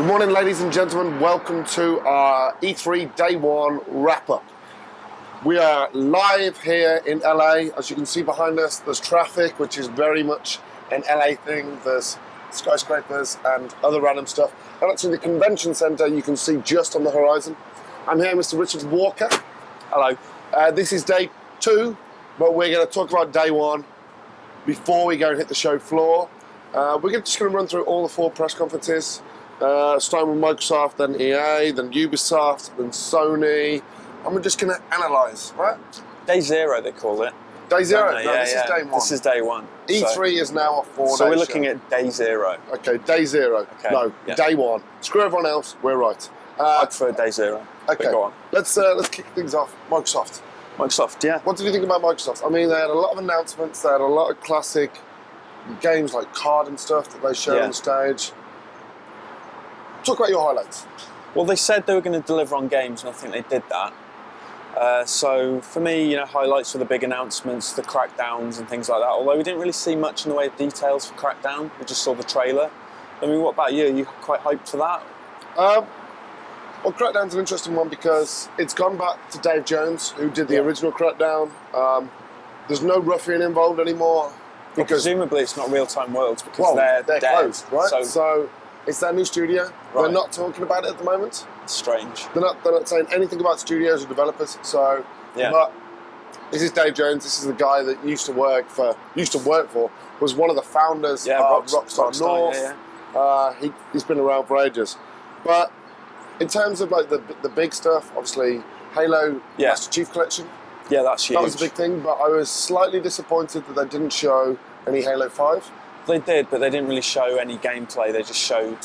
morning, ladies and gentlemen. Welcome to our E3 Day 1 wrap-up. We are live here in LA. As you can see behind us, there's traffic, which is very much an LA thing. There's skyscrapers and other random stuff. And actually, the convention center you can see just on the horizon. I'm here, Mr. Richard Walker. Hello. This is day 2, but we're going to talk about day 1 before we go and hit the show floor. We're just going to run through all the 4 press conferences, starting with Microsoft, then EA, then Ubisoft, then Sony, and we're just going to analyse, right? Day 0, they call it. Day 0? No, this is day 1. This is day 1. E3 is now a 4-day So we're looking at day 0. Okay, day 0. Okay. No, yeah. day 1. Screw everyone else, we're right. I prefer day 0. Okay, But go on. Let's kick things off. Microsoft. Microsoft, yeah. What did you think about Microsoft? I mean, they had a lot of announcements. They had a lot of classic games like Card and stuff that they showed on stage. Talk about your highlights. Well, they said they were going to deliver on games, and I think they did that. So for me, highlights were the big announcements, the crackdowns and things like that. Although we didn't really see much in the way of details for Crackdown. We just saw the trailer. I mean, what about you? Are you quite hyped for that? Well, Crackdown's an interesting one because it's gone back to Dave Jones, who did the original Crackdown. There's no ruffian involved anymore. Because Because presumably it's not real-time worlds because they're dead. closed, right? So So it's their new studio. Right. They're not talking about it at the moment. it's strange. They're not saying anything about studios or developers. So, Yeah. but this is Dave Jones. This is the guy that used to work for, was one of the founders of Rockstar North. He's been around for ages. But in terms of like the big stuff, obviously Halo Master Chief Collection. Yeah, that's huge. That was a big thing, but I was slightly disappointed that they didn't show any Halo 5. They did, but they didn't really show any gameplay. They just showed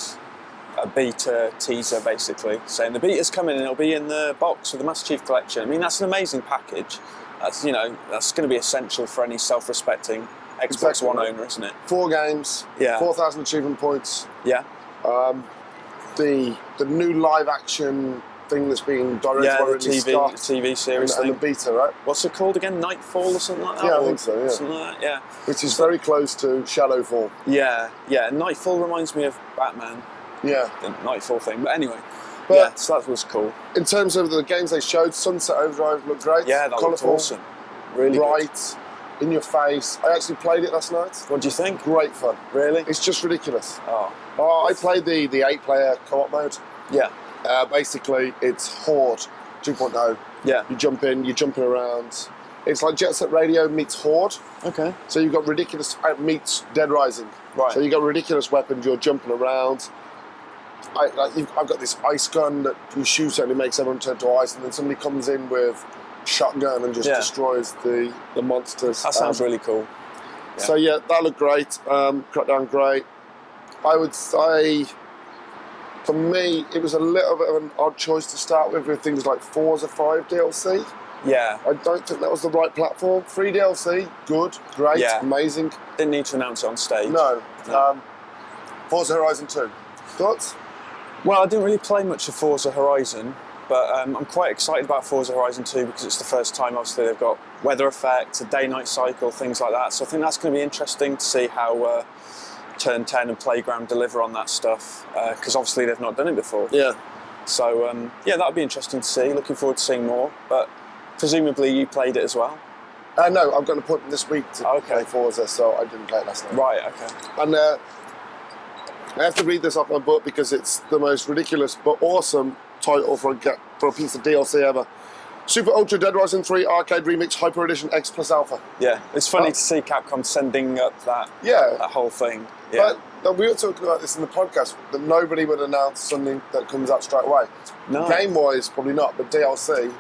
a beta teaser, basically, saying the beta's coming and it'll be in the box with the Master Chief Collection. I mean, that's an amazing package. That's that's going to be essential for any self-respecting Xbox One owner, isn't it? 4 games, 4,000 achievement points. Yeah. The new live action thing that's being directed by the Ridley Scott TV series and the thing. beta, right? What's it called again? Nightfall or something like that? Yeah, I Or think so, yeah. Something like that, yeah. Which is very close to Shadowfall. Yeah. Nightfall reminds me of Batman, Yeah. the Nightfall thing. But anyway, But so that was cool. in terms of the games they showed, Sunset Overdrive looked great. Yeah, that looked colourful, awesome. Really good. bright, in your face. I actually played it last night. What do you think? Great fun. Really? It's just ridiculous. Oh, I played the 8-player co-op mode. yeah. Basically, it's Horde 2.0. Yeah. You jump in, you're jumping around. It's like Jet Set Radio meets Horde. Okay. So you've got ridiculous meets Dead Rising. Right. So you've got ridiculous weapons, you're jumping around. I've got this ice gun that you shoot and it makes everyone turn to ice, and then somebody comes in with a shotgun and just destroys the monsters. That sounds really cool. Yeah. So yeah, that looked great. Crackdown great. I would say, for me, it was a little bit of an odd choice to start with things like Forza 5 DLC. Yeah. I don't think that was the right platform. Free DLC, good, great, amazing. Didn't need to announce it on stage. No. Forza Horizon 2. Thoughts? Well, I didn't really play much of Forza Horizon, but I'm quite excited about Forza Horizon 2 because it's the first time, obviously, they've got weather effects, a day-night cycle, things like that. So I think that's going to be interesting to see how Turn 10 and Playground deliver on that stuff, because obviously they've not done it before. Yeah. So, that would be interesting to see. Looking forward to seeing more. But presumably you played it as well? No, I've got an appointment this week to play Forza, so I didn't play it last night. Right, okay. And I have to read this off my book because it's the most ridiculous but awesome title for a piece of DLC ever. Super Ultra Dead Rising 3 Arcade Remix Hyper Edition X Plus Alpha. Yeah, it's funny to see Capcom sending up that whole thing. Yeah. But we were talking about this in the podcast, that nobody would announce something that comes out straight away. No. Game-wise, probably not, but DLC,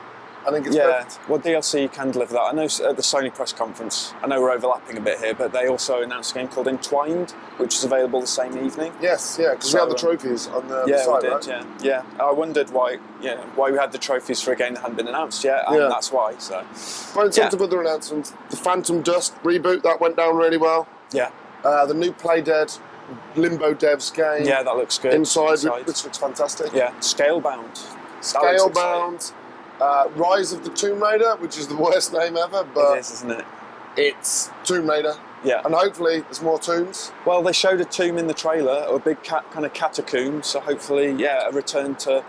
I think it's perfect. Well, DLC can deliver that. I know at the Sony press conference, I know we're overlapping a bit here, but they also announced a game called Entwined, which is available the same evening. Yes, yeah, because we had the trophies on the side, we did, right? Yeah. I wondered why we had the trophies for a game that hadn't been announced yet, and that's why. So, but in terms of other announcements, the Phantom Dust reboot, that went down really well. Yeah. The new Playdead Limbo Devs game. Yeah, that looks good. Inside. Which looks fantastic. Yeah, Scalebound. Scalebound. Rise of the Tomb Raider, which is the worst name ever, but it is, isn't it? It's Tomb Raider. Yeah. And hopefully there's more tombs. Well, they showed a tomb in the trailer, or a big kind of catacomb. So hopefully, yeah, a return to,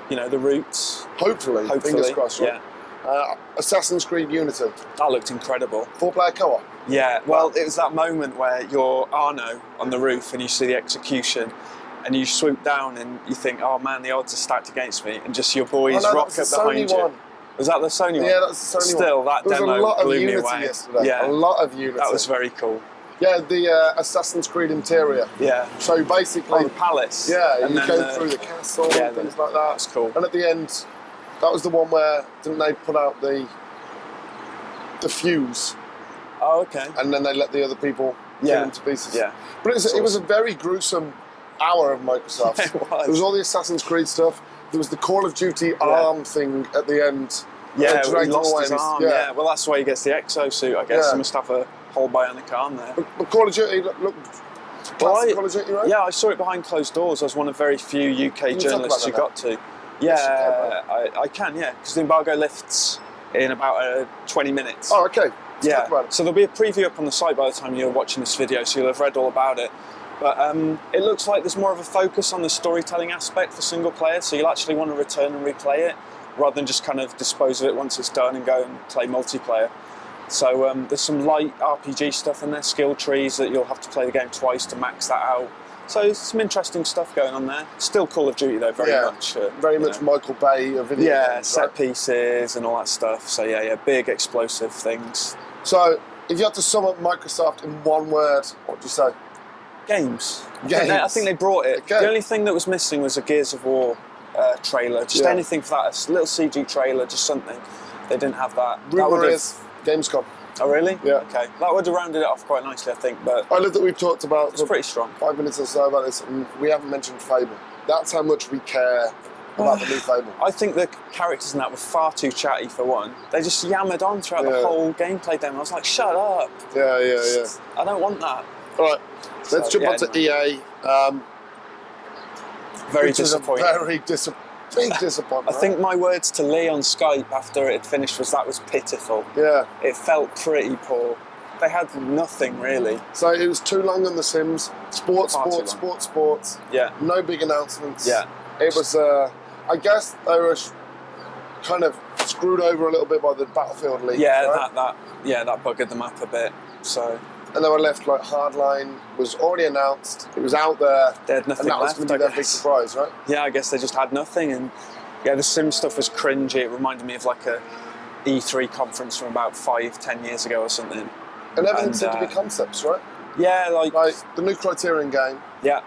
the roots. Hopefully. Fingers crossed, right? Yeah. Assassin's Creed Unity. That looked incredible. 4-player co-op. Yeah, well, it was that moment where you're Arno on the roof and you see the execution and you swoop down and you think, oh man, the odds are stacked against me, and just your boys rock up behind you. Was that the Sony one? Yeah, that's the Sony one. Still, that demo blew me away. There was a lot of Unity yesterday. Yeah. A lot of Unity. That was very cool. Yeah, the Assassin's Creed interior. Yeah. So basically... the palace. Yeah, and you then, go through the castle and things like that. That's cool. And at the end, that was the one where, didn't they put out the fuse? Oh, okay. And then they let the other people kill them to pieces. Yeah. But it was a very gruesome hour of Microsoft. It was. There was all the Assassin's Creed stuff. There was the Call of Duty arm thing at the end. Yeah, he lost his arm. Yeah. Well, that's why he gets the exosuit, I guess. Yeah. He must have a whole bionic arm there. But Call of Duty looked classic Call of Duty, right? Yeah, I saw it behind closed doors. I was one of very few UK journalists who got to. Yeah, I can, because the embargo lifts in about 20 minutes. Oh, okay. Let's talk about it. So there'll be a preview up on the site by the time you're watching this video, so you'll have read all about it. But it looks like there's more of a focus on the storytelling aspect for single player, so you'll actually want to return and replay it, rather than just kind of dispose of it once it's done and go and play multiplayer. So there's some light RPG stuff in there, skill trees that you'll have to play the game twice to max that out. So some interesting stuff going on there. Still Call of Duty though, very much. Very much Michael Bay of video games, set pieces and all that stuff. So yeah, big explosive things. So if you had to sum up Microsoft in one word, what would you say? Games. I think they brought it. Okay. The only thing that was missing was a Gears of War trailer. Just anything for that, a little CG trailer, just something. They didn't have that. Rumour is Gamescom. Oh really? Yeah. Okay. That would have rounded it off quite nicely, I think. But I love that we've talked about. It's pretty strong. 5 minutes or so about this, and we haven't mentioned Fable. That's how much we care about the new Fable. I think the characters in that were far too chatty for one. They just yammered on throughout the whole gameplay demo. I was like, shut up. Yeah. I don't want that. All right, let's jump onto EA. Very disappointing. Big disappointment. I think my words to Lee on Skype after it finished was that was pitiful. Yeah. It felt pretty poor. They had nothing really. So it was too long on The Sims. Sports. Yeah. No big announcements. Yeah. It was, I guess they were kind of screwed over a little bit by the Battlefield leak. Yeah, right? that buggered them up a bit. So. And they were left like Hardline was already announced. It was out there. They had nothing and that left. was going to be their big surprise, right? Yeah, I guess they just had nothing. And yeah, the Sim stuff was cringy. It reminded me of like a E3 conference from about 5-10 years ago or something. And everything seemed to be concepts, right? Yeah, like the new Criterion game. Yeah.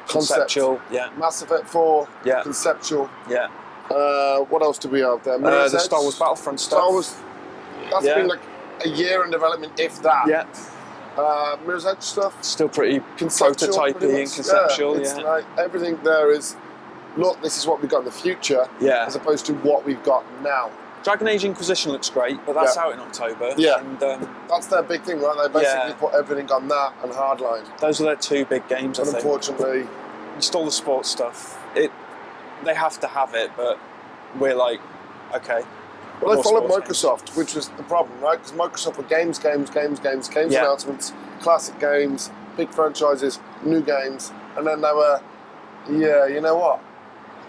Conceptual. Yeah. Mass Effect 4. Yeah. Conceptual. Yeah. What else do we have there? The Star Wars Battlefront stuff. Star Wars. That's been like a year in development, if that. Yeah. Mirror's Edge stuff. Still pretty conceptual, prototypey and conceptual. It's like everything there is, look, this is what we've got in the future, as opposed to what we've got now. Dragon Age Inquisition looks great, but that's out in October. Yeah. And, that's their big thing, right? They basically put everything on that and Hardline. Those are their two big games, and unfortunately, just all the sports stuff. They have to have it, but we're like, okay. Well, they followed Microsoft, which was the problem, right? Because Microsoft were games announcements, classic games, big franchises, new games, and then they were, you know what?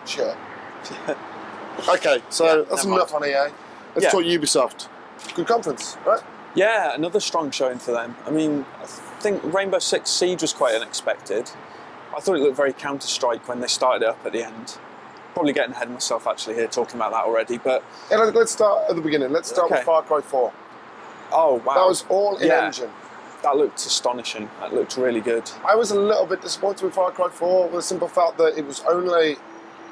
Shit. Okay, so that's enough on EA. Let's talk Ubisoft. Good conference, right? Yeah, another strong showing for them. I mean, I think Rainbow Six Siege was quite unexpected. I thought it looked very Counter-Strike when they started it up at the end. Probably getting ahead of myself actually here talking about that already, but let's start at the beginning. Let's start with Far Cry 4. Oh wow, that was all in engine. That looked astonishing. That looked really good. I was a little bit disappointed with Far Cry 4 with the simple fact that it was only,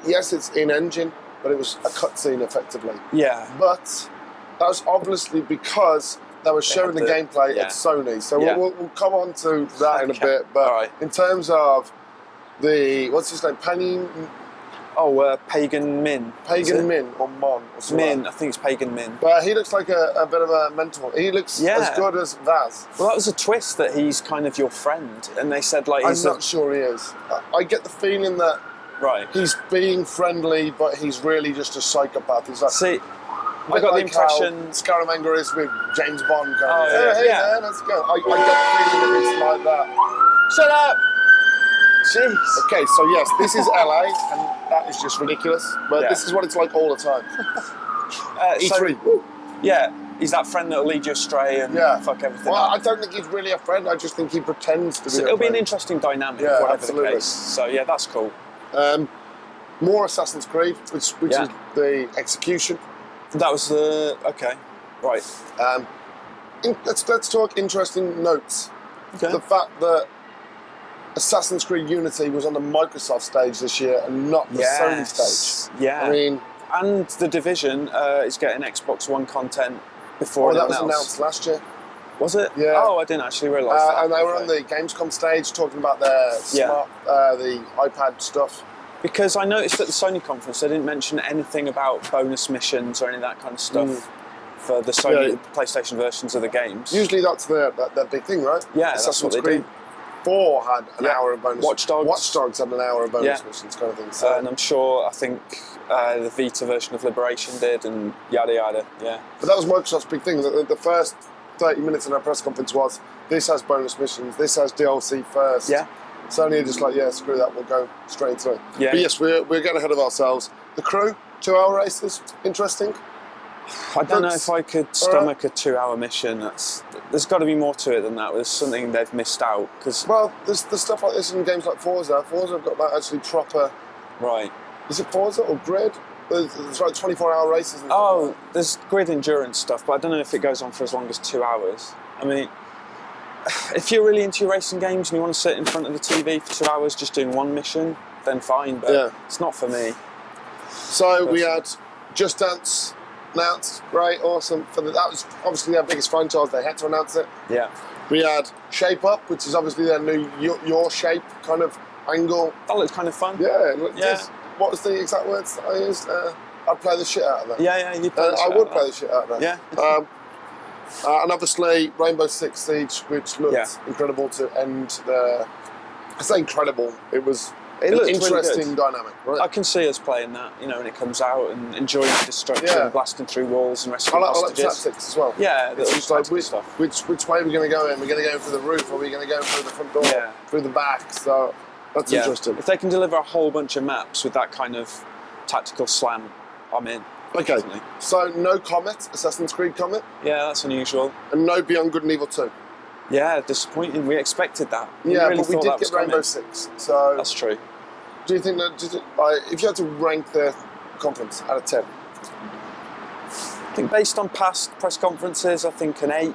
yes, it's in engine, but it was a cutscene effectively. Yeah. But that was obviously because they were showing the gameplay at Sony. So we'll come on to that in a bit. But in terms of the, what's his name, Pagan Min. Pagan Min or Mon or something. Min, I think it's Pagan Min. But he looks like a bit of a mentor. He looks as good as Vaz. Well, that was a twist that he's kind of your friend, and they said like he's I'm not sure he is. I get the feeling that right. he's being friendly, but he's really just a psychopath. He's like, I got the impression Scaramanga is with James Bond going, Oh, hey yeah. man, let's go. I get the feeling that it's like that. Shut up! Jeez. Okay, so yes, this is LA, and that is just ridiculous. But Yeah. this is what it's like all the time. E3. So, yeah, he's that friend that'll lead you astray and fuck everything Well, up. I don't think he's really a friend. I just think he pretends to be. So it'll be an interesting dynamic, Yeah, whatever absolutely. the case. So yeah, that's cool. More Assassin's Creed, which Yeah. is the execution. That was the okay, right? Let's talk interesting notes. Okay. The fact that Assassin's Creed Unity was on the Microsoft stage this year and not the Sony stage. Yeah. I mean, and the Division is getting Xbox One content before that anyone was else. announced last year. Was it? Yeah. Oh, I didn't actually realise that. And they were Okay. on the Gamescom stage talking about their smart, the iPad stuff. Because I noticed at the Sony conference they didn't mention anything about bonus missions or any of that kind of stuff for the Sony PlayStation versions of the games. Usually that's their big thing, right? Yeah, that's Assassin's what they Creed 4 had an hour of bonus. Watch Dogs had an hour of bonus missions, kind of thing. So. And I'm sure, I think the Vita version of Liberation did, and yada yada. Yeah. But that was Microsoft's big thing. The first 30 minutes in our press conference was, this has bonus missions, this has DLC first. Yeah. Sony are just like, yeah, screw that, we'll go straight into it. Yeah. But yes, we're getting ahead of ourselves. The Crew, 2-hour races, interesting. I don't know if I could stomach a 2-hour mission. There's got to be more to it than that. There's something they've missed out. Well, there's stuff like this in games like Forza. Forza have got that actually proper... Right. Is it Forza or Grid? There's like 24-hour races. And Oh, there's grid endurance stuff, but I don't know if it goes on for as long as 2 hours. I mean, if you're really into your racing games and you want to sit in front of the TV for 2 hours just doing one mission, then fine, but it's not for me. So we had Just Dance announced, great, awesome. That was obviously their biggest franchise, they had to announce it. Yeah. We had Shape Up, which is obviously their new Your Shape kind of angle. That looks kind of fun. Yeah. What was the exact words that I used? I'd play the shit out of that. Yeah, you play the shit I out would of play that. the shit out of that. Yeah. And obviously Rainbow Six Siege, which looked incredible to end the... I say incredible, it was an looked interesting really good. dynamic, right? I can see us playing that, when it comes out and enjoying the destruction, blasting through walls and I rescuing like hostages. tactics as well. Yeah, It's just like which stuff. way are we going to go in? We're going to go in through the roof, or are we going to go in through the front door, through the back? So that's interesting. If they can deliver a whole bunch of maps with that kind of tactical slant, I'm in. Okay, Definitely. so no Comet, Assassin's Creed Comet, Yeah, that's unusual. and no Beyond Good and Evil 2. Yeah, disappointing. We expected that. Yeah, really but we thought did that was get Rainbow coming. Six. So That's true. do you think that, if you had to rank the conference out of 10? I think based on past press conferences, I think an 8.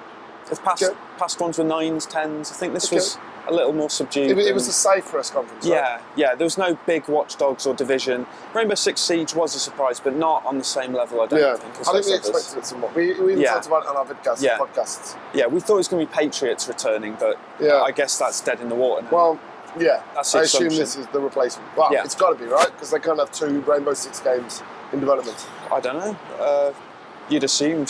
If past ones were 9s, 10s, I think this was a little more subdued. It was a safe press conference, right? Yeah, there was no big Watch Dogs or Division. Rainbow Six Siege was a surprise, but not on the same level, I don't think. I think we expected it somewhat. We even talked about it on our podcasts. Yeah, we thought it was going to be Patriots returning, but I guess that's dead in the water now. Well, yeah, That's the I assume assumption. this is the replacement. But it's got to be, right? Because they can't have 2 Rainbow Six games in development. I don't know. You'd assume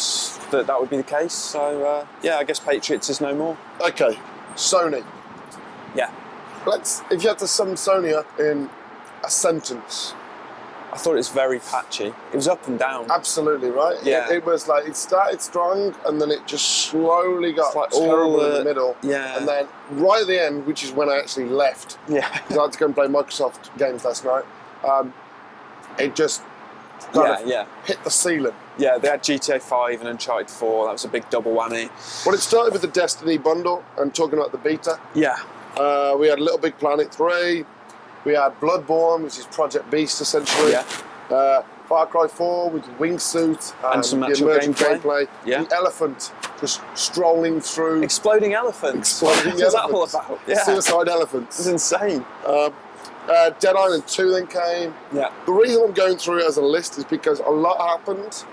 that would be the case. So, I guess Patriots is no more. Okay, Sony. Yeah. If you had to sum Sony up in a sentence. I thought it was very patchy. It was up and down. Absolutely, right? Yeah. It was like, it started strong and then it just slowly got like terrible in the middle. Yeah. And then right at the end, which is when I actually left, Yeah. because I had to go and play Microsoft games last night, it just kind of hit the ceiling. Yeah, they had GTA 5 and Uncharted 4. That was a big double whammy. Well, it started with the Destiny bundle and talking about the beta. Yeah. We had Little Big Planet 3. We had Bloodborne, which is Project Beast, essentially. Yeah. Far Cry 4 with wingsuit And some the actual emerging gameplay. Yeah. The elephant just strolling through. Exploding elephants. What's that all about? Yeah. Suicide elephants. It's insane. Dead Island 2 then came. Yeah. The reason I'm going through it as a list is because a lot happened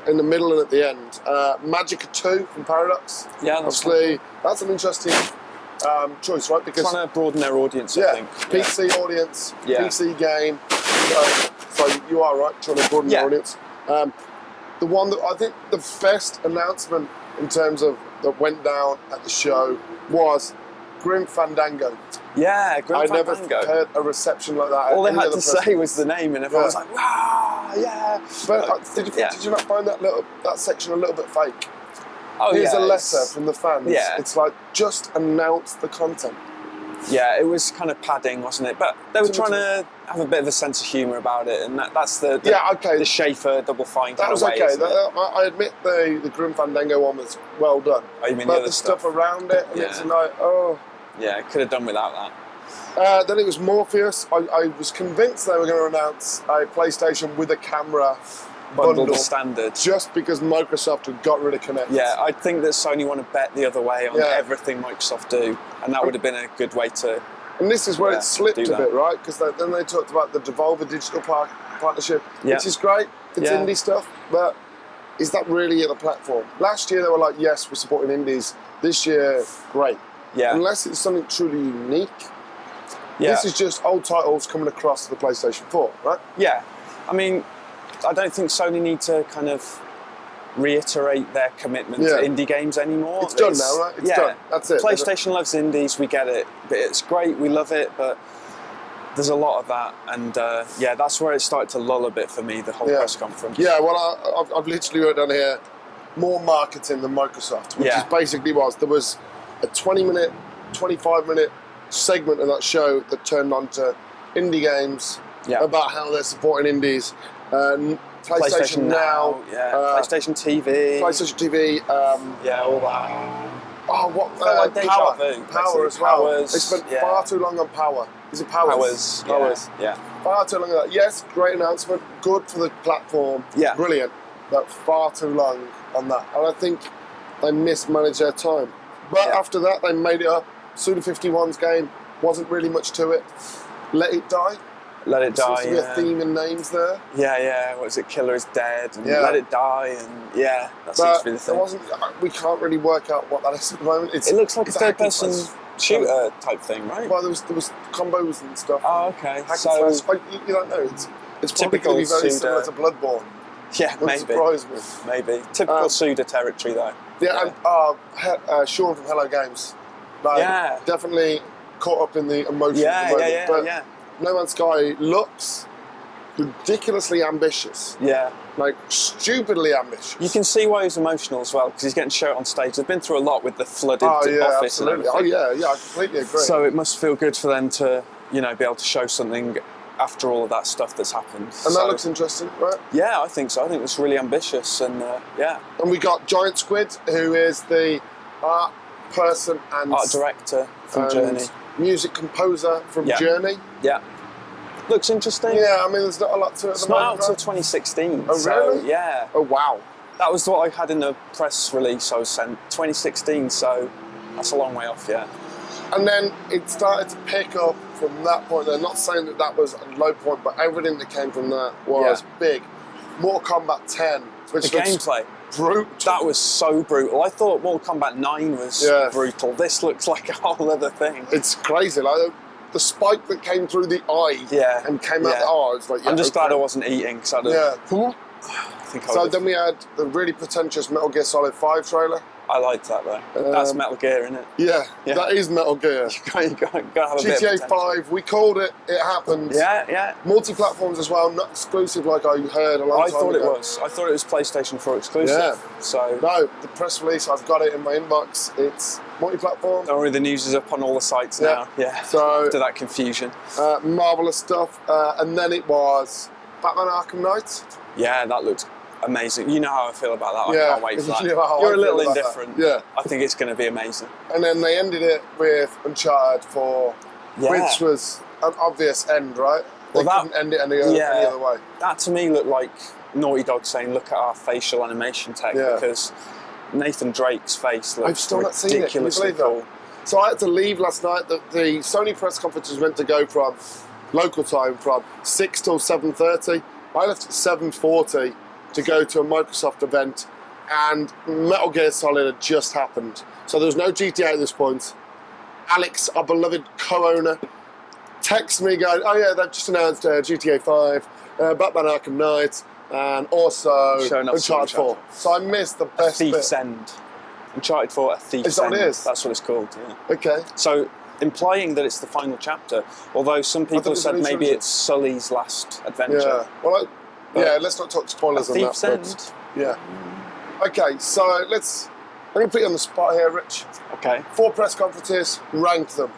in the middle and at the end. Magica 2 from Paradox. Yeah, obviously, that's an interesting choice, right? Because trying to broaden their audience, I think. PC audience, Yeah. PC game. So you are right, trying to broaden your audience. The one that I think the best announcement in terms of that went down at the show was Grim Fandango. Yeah, Grim I Fandango. never heard a reception like that. All they at had any to other say was the name, and everyone was like, "Wow!" yeah. But did you not find that section a little bit fake? Oh, Here's yeah, a letter from the fans. Yeah. It's like, just announce the content. Yeah, it was kind of padding, wasn't it? But they were trying to have a bit of a sense of humour about it, and that's the Schaefer Double Fine that kind was of way, okay. isn't it? I admit the Grim Fandango one was well done. Oh, you mean but the other the stuff around it, and it's like, oh. Yeah, could have done without that. Then it was Morpheus. I was convinced they were going to announce a PlayStation with a camera bundle standard. just because Microsoft had got rid of Kinect. Yeah, I think that Sony want to bet the other way on everything Microsoft do, and that would have been a good way to. And this is where it slipped a bit, right? Because then they talked about the Devolver Digital partnership, which is great. It's indie stuff, but is that really the platform? Last year they were like, yes, we're supporting indies. This year, great. Yeah. Unless it's something truly unique. Yeah. This is just old titles coming across to the PlayStation 4, right? Yeah. I mean, I don't think Sony need to kind of reiterate their commitment to indie games anymore. It's done now, right? It's done. That's it. PlayStation loves indies, we get it. But it's great, we love it, but there's a lot of that. And that's where it started to lull a bit for me, the whole press conference. Yeah, well, I've literally wrote down here, more marketing than Microsoft, which is basically there was a 20-minute, 25-minute segment of that show that turned on to indie games, about how they're supporting indies. PlayStation Now, PlayStation TV, all that. Oh, what? Like Power as well. Powers, they spent far too long on Power. Is it Powers? Powers. Yeah. Far too long on that. Yes, great announcement, good for the platform, brilliant, but far too long on that. And I think they mismanaged their time. But after that, they made it up. Suda51's game wasn't really much to it. Let It Die. Let It Die. Seems to be a theme in names there. Yeah. What is it? Killer is Dead. And Let It Die. And that seems to be the thing. We can't really work out what that is at the moment. It looks like a third-person shooter type thing, right? Well, there was combos and stuff. Oh, okay. So you don't know. It's probably going to be very similar to Bloodborne. Yeah, maybe. Surprise me. Maybe. Typical Suda territory, though. Yeah, and Sean from Hello Games. Definitely caught up in the emotion at the moment. But No Man's Sky looks ridiculously ambitious. Yeah. Like, stupidly ambitious. You can see why he's emotional as well, because he's getting shown on stage. They've been through a lot with the flooded office absolutely. and everything. I completely agree. So it must feel good for them to, be able to show something after all of that stuff that's happened. And that looks interesting, right? Yeah, I think so. I think it's really ambitious, and And we got Giant Squid, who is the art person and art director from Journey, music composer from Journey. Yeah. Looks interesting. Yeah, I mean, there's not a lot to it. It's not out till 2016. Oh, really? Yeah. Oh, wow. That was what I had in the press release I was sent. 2016, so that's a long way off, yeah. And then it started to pick up from that point. They're not saying that was a low point, but everything that came from that was big. Mortal Kombat 10, which the gameplay. Brutal. That was so brutal. I thought Mortal Kombat 9 was brutal. This looks like a whole other thing. It's crazy. Like the spike that came through the eye and came out the eye. It's like, I'm just glad I wasn't eating. Cause then we had the really pretentious Metal Gear Solid 5 trailer. I liked that though. That's Metal Gear, isn't it? Yeah, that is Metal Gear. you gotta have a bit GTA 5, we called it, it happened. Yeah. Multi-platforms as well, not exclusive like I heard a long time ago. I thought it was PlayStation 4 exclusive. Yeah. So no, the press release, I've got it in my inbox, it's multi-platform. Don't worry, the news is up on all the sites now. Yeah. So after that confusion. Marvellous stuff. And then it was Batman Arkham Knight. Yeah, that looked amazing. You know how I feel about that. I can't wait for that. You're a little indifferent. Yeah. I think it's going to be amazing. And then they ended it with Uncharted 4, which was an obvious end, right? They couldn't end it any other way. That to me looked like Naughty Dog saying, look at our facial animation tech, because Nathan Drake's face looks ridiculously cool. So I had to leave last night. The Sony press conference was meant to go from local time from 6 till 7:30. I left at 7:40 to go to a Microsoft event, and Metal Gear Solid had just happened. So there was no GTA at this point. Alex, our beloved co-owner, texts me going, oh yeah, they've just announced GTA 5, Batman Arkham Knight, and also Uncharted 4. So I missed the best bit. Thief's End. Uncharted 4, A Thief's Is that End. what it is? That's what it's called, yeah. Okay. So, implying that it's the final chapter, although some people have said maybe it's Sully's last adventure. Yeah. Well, Yeah, let's not talk spoilers on that. Thief's End. Yeah. Okay, so let me put you on the spot here, Rich. Okay. 4 press conferences, rank them.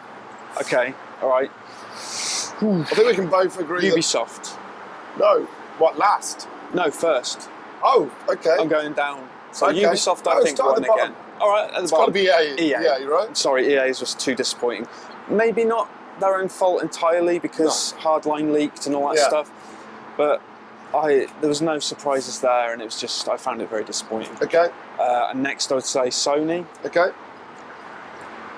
Okay. All right. I think we can both agree. Ubisoft. No. What, last? No, first. Oh, okay. I'm going down. So Okay. Ubisoft, I think, start at won the bottom. again. All right, at the It's got to bottom. be EA. EA. Yeah, you're right. Sorry, EA's was too disappointing. Maybe not their own fault entirely because Hardline leaked and all that Yeah. stuff, but there was no surprises there, and it was just I found it very disappointing. Okay. And next, I would say Sony. Okay.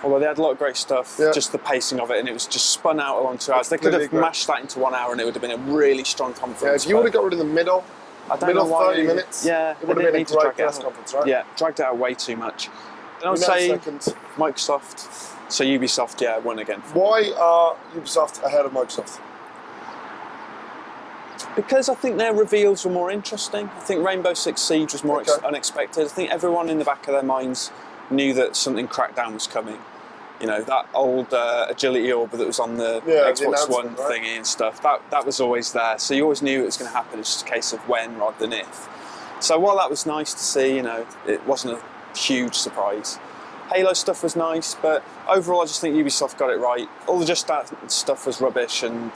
Although they had a lot of great stuff, Yeah. just the pacing of it, and it was just spun out along 2 hours. They could have Completely agree. mashed that into 1 hour, and it would have been a really strong Yeah, conference. if you would have got rid of the middle I don't know why. 30 minutes, Yeah, it would they have been a need to great drag it press out. conference, right? Yeah, dragged it out way too much. And I would We know say second. Microsoft. So Ubisoft, yeah, won again. Why are Ubisoft ahead of Microsoft? Because I think their reveals were more interesting. I think Rainbow Six Siege was more Okay. unexpected. I think everyone in the back of their minds knew that something Crackdown was coming. You know, that old agility orb that was on the Yeah, the Xbox One announcement, right? thingy and stuff, that was always there. So you always knew it was going to happen. It's just a case of when rather than if. So while that was nice to see, you know, it wasn't a huge surprise. Halo stuff was nice, but overall I just think Ubisoft got it right. All the Just Dance stuff was rubbish, and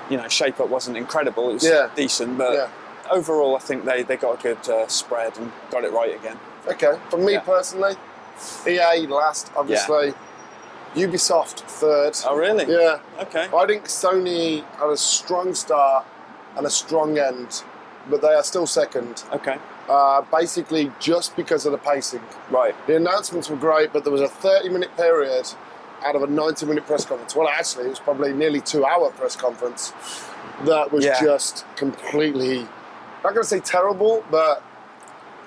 you know, Shape Up wasn't incredible. It was decent, but overall I think they got a good spread and got it right again. Okay. For me Yeah. personally, EA last, obviously. Ubisoft third. Oh really? Yeah. Okay. I think Sony had a strong start and a strong end, but they are still second. Okay. Basically, just because of the pacing. Right. The announcements were great, but there was a 30-minute period out of a 90-minute press conference. Well, actually, it was probably nearly 2-hour press conference that was just completely, not going to say terrible, but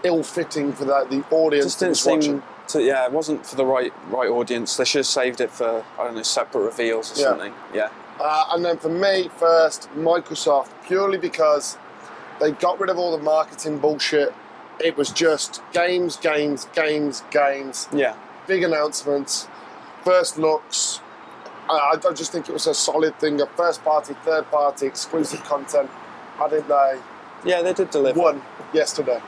ill-fitting for the audience Just that didn't was watching. seem to, yeah, it wasn't for the right audience. They should have saved it for, I don't know, separate reveals or something. Yeah. And then for me, first, Microsoft, purely because they got rid of all the marketing bullshit. It was just games, games, games, games. Yeah. Big announcements, first looks. I just think it was a solid thing of first party, third party, exclusive content. I think they Yeah, they did deliver. won yesterday.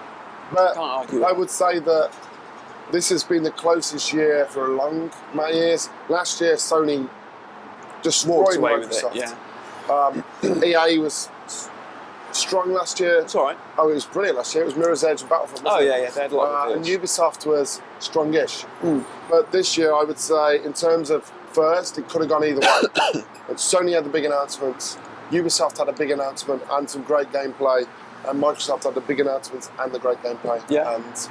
But Can't argue I that. would say that this has been the closest year for a long amount of years. Last year, Sony destroyed Walked away Microsoft. with it, yeah. EA was strong last year. It's all right. Oh, it was brilliant last year. It was Mirror's Edge and Battlefront. Oh, wasn't yeah, it? yeah, they had a lot of And reveals. Ubisoft was strongish. But this year, I would say, in terms of first, it could have gone either way. But Sony had the big announcements, Ubisoft had a big announcement and some great gameplay, and Microsoft had the big announcements and the great gameplay. Yeah. And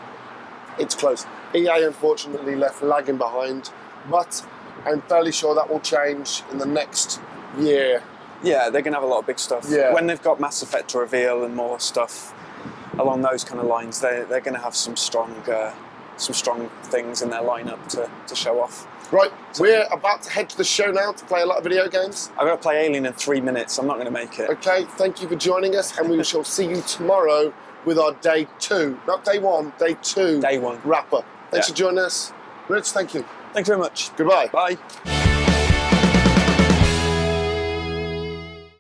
it's close. EA, unfortunately, left lagging behind, but I'm fairly sure that will change in the next year. Yeah, they're going to have a lot of big stuff. Yeah. When they've got Mass Effect to reveal and more stuff along those kind of lines, they're going to have some strong things in their lineup to show off. Right, we're about to head to the show now to play a lot of video games. I'm going to play Alien in 3 minutes. I'm not going to make it. Okay, thank you for joining us, and we shall see you tomorrow with our day 2, not day 1, day 2 Day 1. wrap up. Thanks Yeah. for joining us. Rich, thank you. Thanks very much. Goodbye. Bye.